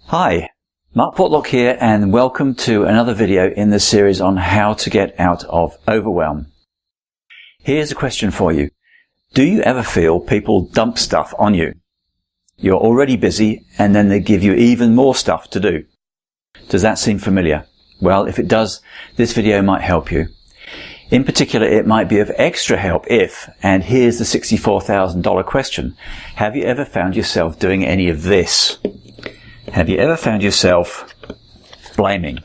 Hi, Mark Portlock here, and welcome to another video in the series on how to get out of overwhelm. Here's a question for you. Do you ever feel people dump stuff on you? You're already busy and then they give you even more stuff to do. Does that seem familiar? Well, if it does, this video might help you. In particular, it might be of extra help if, and here's the $64,000 question, have you ever found yourself doing any of this? Have you ever found yourself blaming?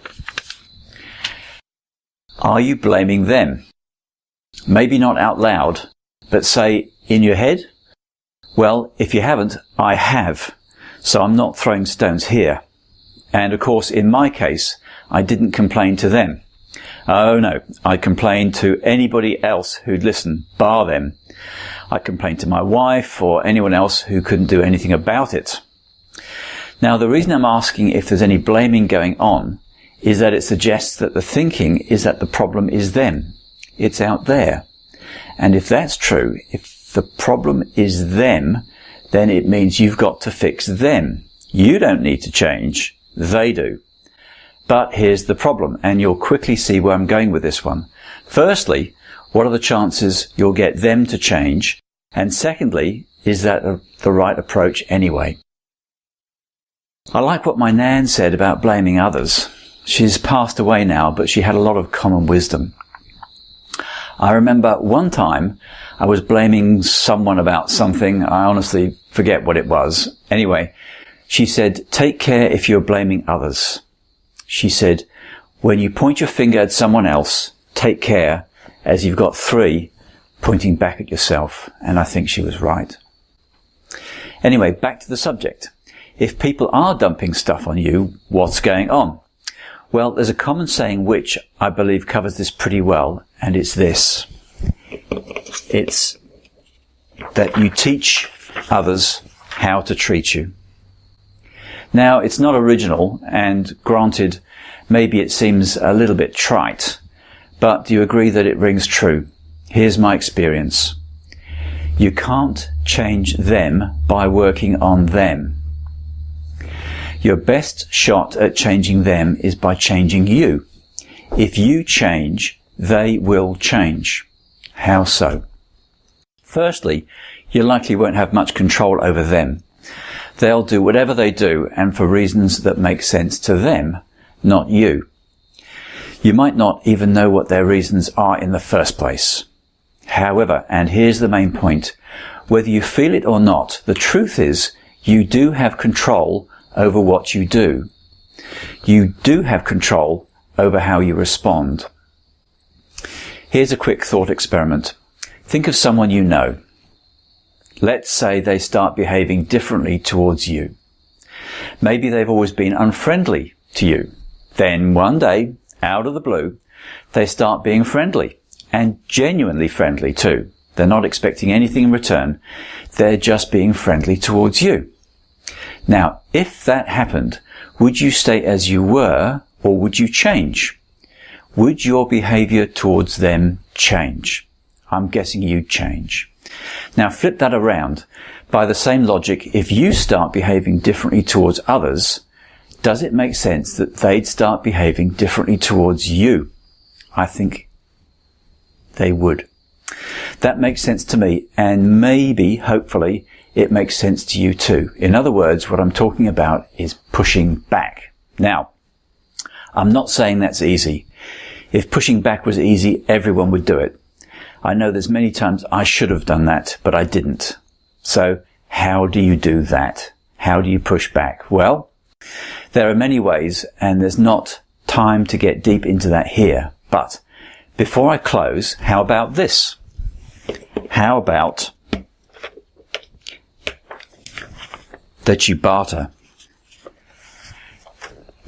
Are you blaming them? Maybe not out loud, but say in your head? Well, if you haven't, I have. So I'm not throwing stones here. And of course, in my case, I didn't complain to them. Oh no, I complained to anybody else who'd listen, bar them. I complained to my wife or anyone else who couldn't do anything about it. Now, the reason I'm asking if there's any blaming going on is that it suggests that the thinking is that the problem is them. It's out there. And if that's true, if the problem is them, then it means you've got to fix them. You don't need to change. They do. But here's the problem, and you'll quickly see where I'm going with this one. Firstly, what are the chances you'll get them to change? And secondly, is that the right approach anyway? I like what my Nan said about blaming others. She's passed away now, but she had a lot of common wisdom. I remember one time I was blaming someone about something. I honestly forget what it was. Anyway, she said, take care if you're blaming others. She said, when you point your finger at someone else, take care, as you've got three pointing back at yourself. And I think she was right. Anyway, back to the subject. If people are dumping stuff on you, what's going on? Well, there's a common saying which I believe covers this pretty well, and it's this. It's that you teach others how to treat you. Now, it's not original, and granted, maybe it seems a little bit trite, but do you agree that it rings true? Here's my experience. You can't change them by working on them. Your best shot at changing them is by changing you. If you change, they will change. How so? Firstly, you likely won't have much control over them. They'll do whatever they do, and for reasons that make sense to them, not you. You might not even know what their reasons are in the first place. However, and here's the main point, whether you feel it or not, the truth is you do have control over what you do. You do have control over how you respond. Here's a quick thought experiment. Think of someone you know. Let's say they start behaving differently towards you. Maybe they've always been unfriendly to you. Then one day, out of the blue, they start being friendly, and genuinely friendly too. They're not expecting anything in return. They're just being friendly towards you. Now, if that happened, would you stay as you were, or would you change? Would your behavior towards them change? I'm guessing you'd change. Now, flip that around. By the same logic, if you start behaving differently towards others, does it make sense that they'd start behaving differently towards you? I think they would. That makes sense to me, and maybe, hopefully, it makes sense to you too. In other words, what I'm talking about is pushing back. Now, I'm not saying that's easy. If pushing back was easy, everyone would do it. I know there's many times I should have done that, but I didn't. So, how do you do that? How do you push back? Well, there are many ways, and there's not time to get deep into that here. But before I close, how about this? How about that you barter?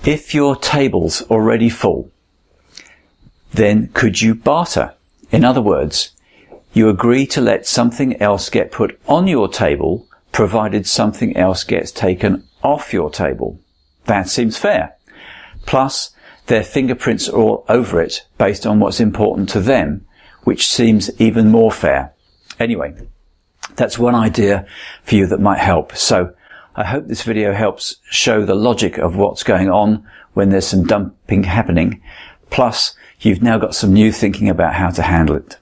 If your table's already full, then could you barter? In other words, you agree to let something else get put on your table, provided something else gets taken off your table. That seems fair. Plus, their fingerprints are all over it based on what's important to them, which seems even more fair. Anyway, that's one idea for you that might help. So, I hope this video helps show the logic of what's going on when there's some dumping happening. Plus, you've now got some new thinking about how to handle it.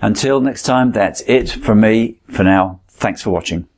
Until next time, that's it from me for now. Thanks for watching.